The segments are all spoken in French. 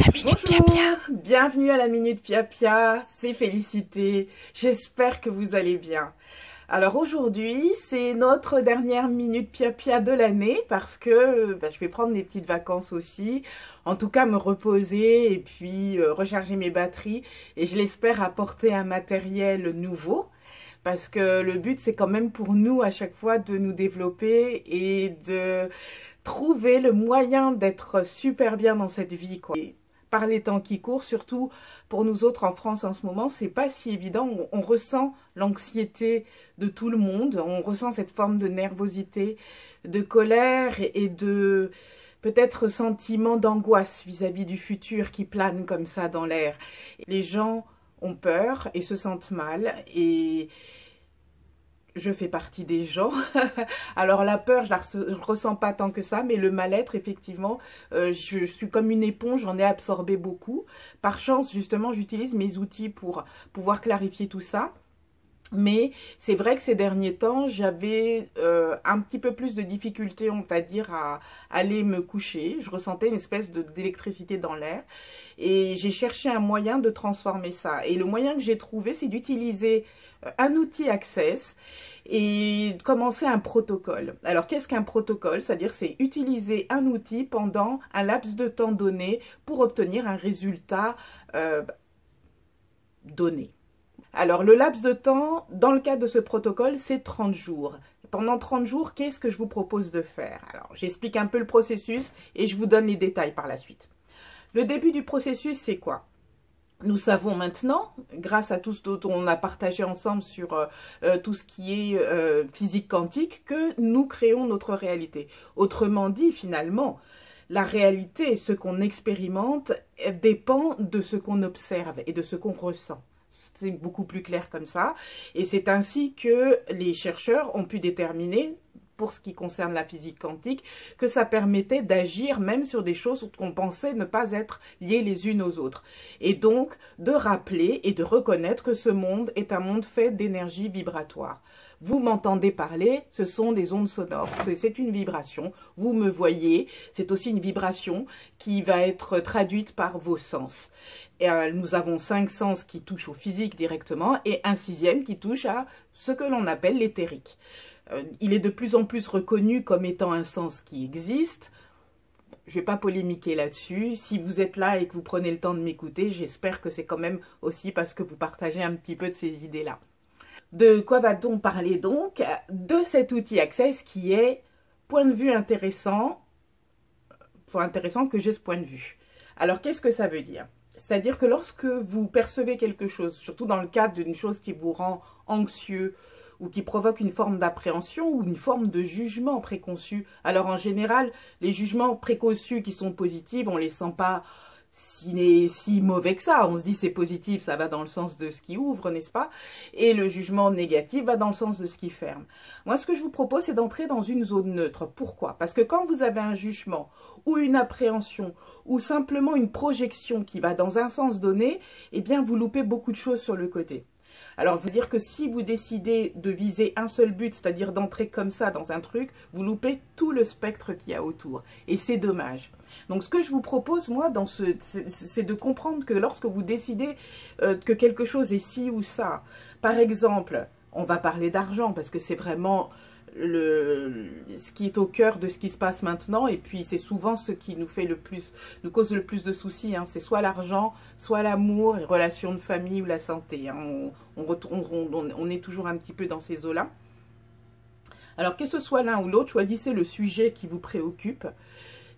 la Minute Pia-Pia. Bienvenue à la Minute Pia-Pia, c'est Félicité, j'espère que vous allez bien. Alors aujourd'hui, c'est notre dernière Minute Pia-Pia de l'année parce que je vais prendre des petites vacances aussi, en tout cas me reposer et puis recharger mes batteries et je l'espère apporter un matériel nouveau. Parce que le but, c'est quand même pour nous à chaque fois de nous développer et de trouver le moyen d'être super bien dans cette vie, quoi. Et par les temps qui courent, surtout pour nous autres en France en ce moment, c'est pas si évident. On ressent l'anxiété de tout le monde, on ressent cette forme de nervosité, de colère et de peut-être sentiment d'angoisse vis-à-vis du futur qui plane comme ça dans l'air. Les gens ont peur et se sentent mal et je fais partie des gens. Alors la peur, je ne ressens pas tant que ça, mais le mal-être, effectivement, je suis comme une éponge, j'en ai absorbé beaucoup. Par chance, justement, j'utilise mes outils pour pouvoir clarifier tout ça. Mais c'est vrai que ces derniers temps, j'avais un petit peu plus de difficulté, on va dire, à aller me coucher. Je ressentais une espèce d'électricité dans l'air. Et j'ai cherché un moyen de transformer ça. Et le moyen que j'ai trouvé, c'est d'utiliser un outil Access et commencer un protocole. Alors, qu'est-ce qu'un protocole? C'est-à-dire, c'est utiliser un outil pendant un laps de temps donné pour obtenir un résultat donné. Alors, le laps de temps, dans le cadre de ce protocole, c'est 30 jours. Pendant 30 jours, qu'est-ce que je vous propose de faire? Alors, j'explique un peu le processus et je vous donne les détails par la suite. Le début du processus, c'est quoi? Nous savons maintenant, grâce à tout ce dont on a partagé ensemble sur tout ce qui est physique quantique, que nous créons notre réalité. Autrement dit, finalement, la réalité, ce qu'on expérimente, dépend de ce qu'on observe et de ce qu'on ressent. C'est beaucoup plus clair comme ça. Et c'est ainsi que les chercheurs ont pu déterminer, pour ce qui concerne la physique quantique, que ça permettait d'agir même sur des choses qu'on pensait ne pas être liées les unes aux autres. Et donc, de rappeler et de reconnaître que ce monde est un monde fait d'énergie vibratoire. Vous m'entendez parler, ce sont des ondes sonores, c'est une vibration. Vous me voyez, c'est aussi une vibration qui va être traduite par vos sens. Et nous avons 5 sens qui touchent au physique directement et un 6e qui touche à ce que l'on appelle l'éthérique. Il est de plus en plus reconnu comme étant un sens qui existe. Je ne vais pas polémiquer là-dessus. Si vous êtes là et que vous prenez le temps de m'écouter, j'espère que c'est quand même aussi parce que vous partagez un petit peu de ces idées-là. De quoi va-t-on parler donc? De cet outil Access qui est point de vue intéressant. Faut intéressant que j'ai ce point de vue. Alors, qu'est-ce que ça veut dire? C'est-à-dire que lorsque vous percevez quelque chose, surtout dans le cadre d'une chose qui vous rend anxieux ou qui provoque une forme d'appréhension ou une forme de jugement préconçu. Alors en général, les jugements préconçus qui sont positifs, on ne les sent pas si mauvais que ça. On se dit c'est positif, ça va dans le sens de ce qui ouvre, n'est-ce pas? Et le jugement négatif va dans le sens de ce qui ferme. Moi, ce que je vous propose, c'est d'entrer dans une zone neutre. Pourquoi? Parce que quand vous avez un jugement ou une appréhension ou simplement une projection qui va dans un sens donné, eh bien, vous loupez beaucoup de choses sur le côté. Alors, vous dire que si vous décidez de viser un seul but, c'est-à-dire d'entrer comme ça dans un truc, vous loupez tout le spectre qu'il y a autour. Et c'est dommage. Donc, ce que je vous propose, moi, c'est de comprendre que lorsque vous décidez que quelque chose est ci ou ça, par exemple, on va parler d'argent parce que c'est vraiment ce qui est au cœur de ce qui se passe maintenant, et puis c'est souvent ce qui nous cause le plus de soucis, hein. C'est soit l'argent, soit l'amour, les relations de famille ou la santé, hein. On est toujours un petit peu dans ces eaux-là. Alors que ce soit l'un ou l'autre, choisissez le sujet qui vous préoccupe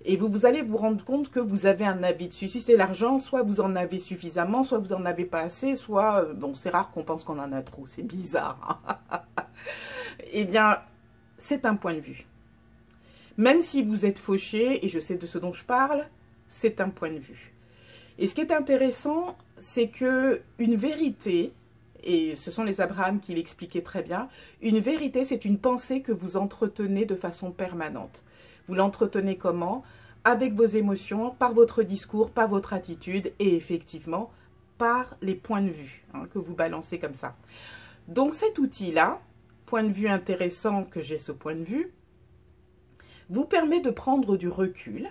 et vous allez vous rendre compte que vous avez un avis dessus. Si c'est l'argent, soit vous en avez suffisamment, soit vous en avez pas assez, soit, bon, c'est rare qu'on pense qu'on en a trop, c'est bizarre, hein. Eh bien, c'est un point de vue. Même si vous êtes fauché, et je sais de ce dont je parle, c'est un point de vue. Et ce qui est intéressant, c'est que une vérité, et ce sont les Abraham qui l'expliquaient très bien, une vérité, c'est une pensée que vous entretenez de façon permanente. Vous l'entretenez comment? Avec vos émotions, par votre discours, par votre attitude, et effectivement, par les points de vue, hein, que vous balancez comme ça. Donc cet outil-là, point de vue intéressant que j'ai ce point de vue, vous permet de prendre du recul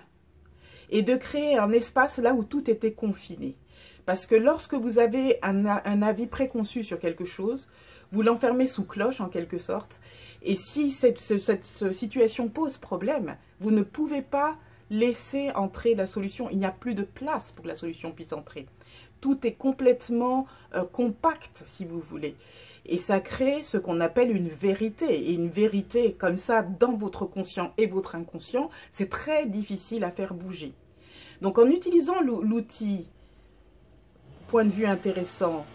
et de créer un espace là où tout était confiné. Parce que lorsque vous avez un avis préconçu sur quelque chose, vous l'enfermez sous cloche en quelque sorte. Et si cette situation pose problème, vous ne pouvez pas laisser entrer la solution. Il n'y a plus de place pour que la solution puisse entrer. Tout est complètement compact, si vous voulez. Et ça crée ce qu'on appelle une vérité. Et une vérité comme ça, dans votre conscient et votre inconscient, c'est très difficile à faire bouger. Donc en utilisant l'outil point de vue intéressant,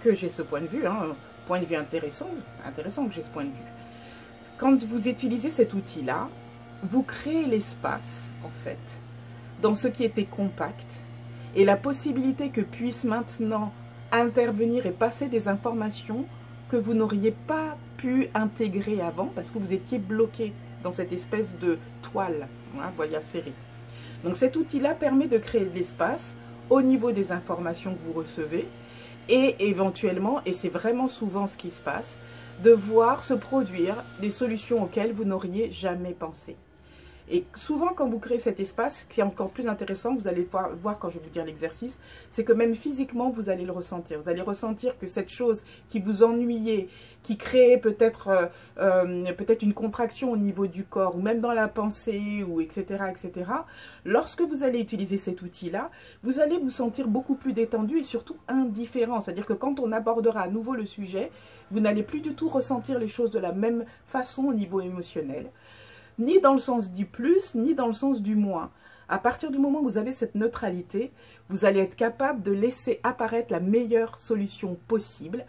que j'ai ce point de vue, hein, point de vue intéressant que j'ai ce point de vue. Quand vous utilisez cet outil-là, vous créez l'espace, en fait, dans ce qui était compact, et la possibilité que puisse maintenant intervenir et passer des informations que vous n'auriez pas pu intégrer avant, parce que vous étiez bloqué dans cette espèce de toile, hein, voyez, serrée. Donc cet outil-là permet de créer de l'espace au niveau des informations que vous recevez, et éventuellement, et c'est vraiment souvent ce qui se passe, de voir se produire des solutions auxquelles vous n'auriez jamais pensé. Et souvent, quand vous créez cet espace, ce qui est encore plus intéressant, vous allez voir quand je vais vous dire l'exercice, c'est que même physiquement, vous allez le ressentir. Vous allez ressentir que cette chose qui vous ennuyait, qui créait peut-être une contraction au niveau du corps, ou même dans la pensée, ou etc., etc., lorsque vous allez utiliser cet outil-là, vous allez vous sentir beaucoup plus détendu et surtout indifférent. C'est-à-dire que quand on abordera à nouveau le sujet, vous n'allez plus du tout ressentir les choses de la même façon au niveau émotionnel. Ni dans le sens du plus, ni dans le sens du moins. À partir du moment où vous avez cette neutralité, vous allez être capable de laisser apparaître la meilleure solution possible,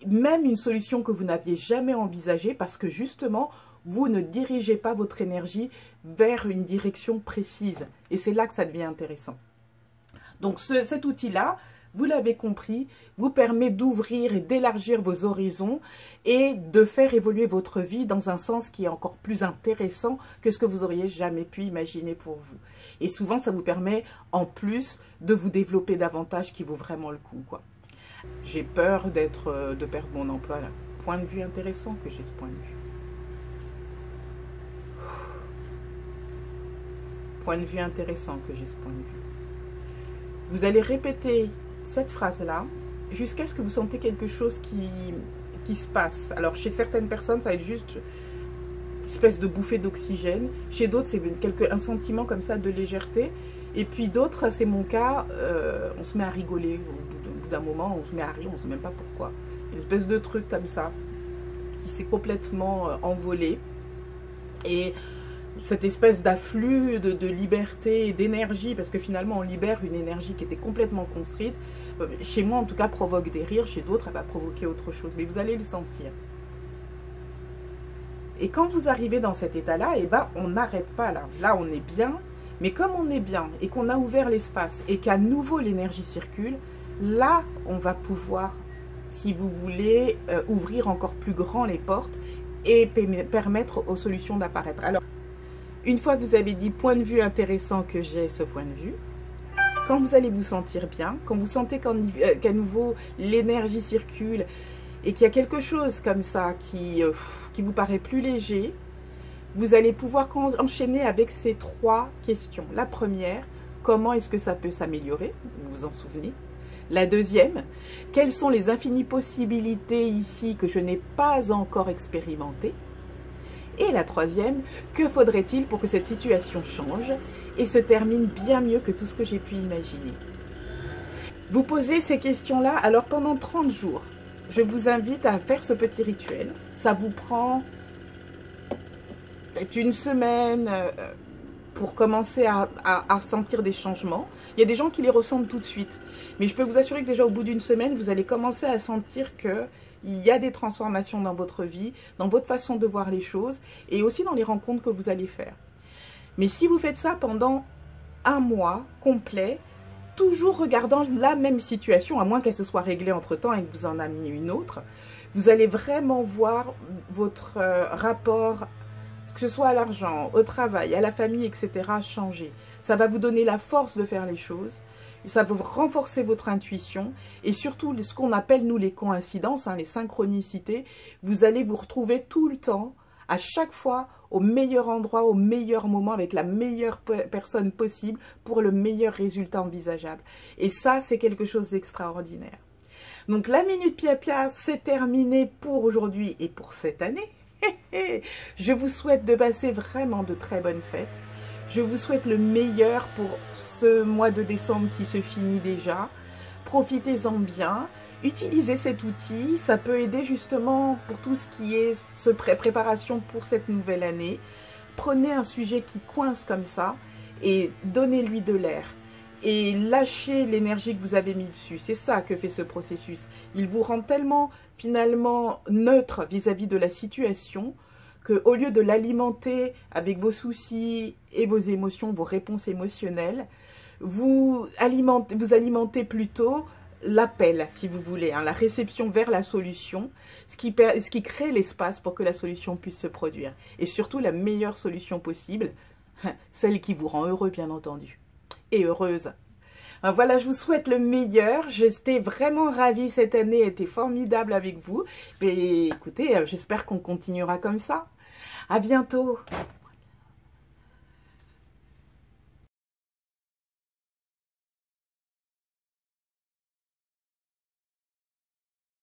même une solution que vous n'aviez jamais envisagée, parce que justement, vous ne dirigez pas votre énergie vers une direction précise. Et c'est là que ça devient intéressant. Donc cet outil-là, vous l'avez compris, vous permet d'ouvrir et d'élargir vos horizons et de faire évoluer votre vie dans un sens qui est encore plus intéressant que ce que vous auriez jamais pu imaginer pour vous. Et souvent, ça vous permet en plus de vous développer davantage, qui vaut vraiment le coup, quoi. J'ai peur de perdre mon emploi là. Point de vue intéressant que j'ai ce point de vue. Point de vue intéressant que j'ai ce point de vue. Vous allez répéter cette phrase-là jusqu'à ce que vous sentez quelque chose qui se passe. Alors, chez certaines personnes, ça va être juste une espèce de bouffée d'oxygène. Chez d'autres, c'est un sentiment comme ça de légèreté. Et puis d'autres, c'est mon cas, on se met à rigoler. Au bout d'un moment, on se met à rire, on ne sait même pas pourquoi. Une espèce de truc comme ça qui s'est complètement envolé. Et cette espèce d'afflux de liberté et d'énergie, parce que finalement on libère une énergie qui était complètement construite, chez moi en tout cas provoque des rires, chez d'autres elle va provoquer autre chose, mais vous allez le sentir. Et quand vous arrivez dans cet état-là, eh ben, on n'arrête pas là. Là on est bien, mais comme on est bien et qu'on a ouvert l'espace et qu'à nouveau l'énergie circule, là on va pouvoir, si vous voulez, ouvrir encore plus grand les portes et permettre aux solutions d'apparaître. Alors, une fois que vous avez dit point de vue intéressant que j'ai ce point de vue, quand vous allez vous sentir bien, quand vous sentez qu'à nouveau l'énergie circule et qu'il y a quelque chose comme ça qui vous paraît plus léger, vous allez pouvoir enchaîner avec ces 3 questions. La première, comment est-ce que ça peut s'améliorer? Vous vous en souvenez? La deuxième, quelles sont les infinies possibilités ici que je n'ai pas encore expérimentées? Et la troisième, que faudrait-il pour que cette situation change et se termine bien mieux que tout ce que j'ai pu imaginer? Vous posez ces questions-là, alors pendant 30 jours, je vous invite à faire ce petit rituel. Ça vous prend peut-être une semaine pour commencer à sentir des changements. Il y a des gens qui les ressentent tout de suite. Mais je peux vous assurer que déjà au bout d'une semaine, vous allez commencer à sentir que il y a des transformations dans votre vie, dans votre façon de voir les choses et aussi dans les rencontres que vous allez faire. Mais si vous faites ça pendant un mois complet, toujours regardant la même situation, à moins qu'elle se soit réglée entre-temps et que vous en ameniez une autre, vous allez vraiment voir votre rapport, que ce soit à l'argent, au travail, à la famille, etc., changer. Ça va vous donner la force de faire les choses. Ça va renforcer votre intuition et surtout ce qu'on appelle nous les coïncidences, hein, les synchronicités. Vous allez vous retrouver tout le temps, à chaque fois, au meilleur endroit, au meilleur moment, avec la meilleure personne possible pour le meilleur résultat envisageable. Et ça, c'est quelque chose d'extraordinaire. Donc la Minute Pia-Pia, c'est terminé pour aujourd'hui et pour cette année. Je vous souhaite de passer vraiment de très bonnes fêtes. Je vous souhaite le meilleur pour ce mois de décembre qui se finit déjà. Profitez-en bien. Utilisez cet outil. Ça peut aider justement pour tout ce qui est préparation pour cette nouvelle année. Prenez un sujet qui coince comme ça et donnez-lui de l'air. Et lâchez l'énergie que vous avez mis dessus. C'est ça que fait ce processus. Il vous rend tellement finalement neutre vis-à-vis de la situation qu'au lieu de l'alimenter avec vos soucis et vos émotions, vos réponses émotionnelles, vous alimentez plutôt l'appel, si vous voulez, hein, la réception vers la solution, ce qui crée l'espace pour que la solution puisse se produire. Et surtout la meilleure solution possible, celle qui vous rend heureux bien entendu. Et heureuse. Voilà, je vous souhaite le meilleur. J'étais vraiment ravie cette année, était formidable avec vous. Et écoutez, j'espère qu'on continuera comme ça. À bientôt.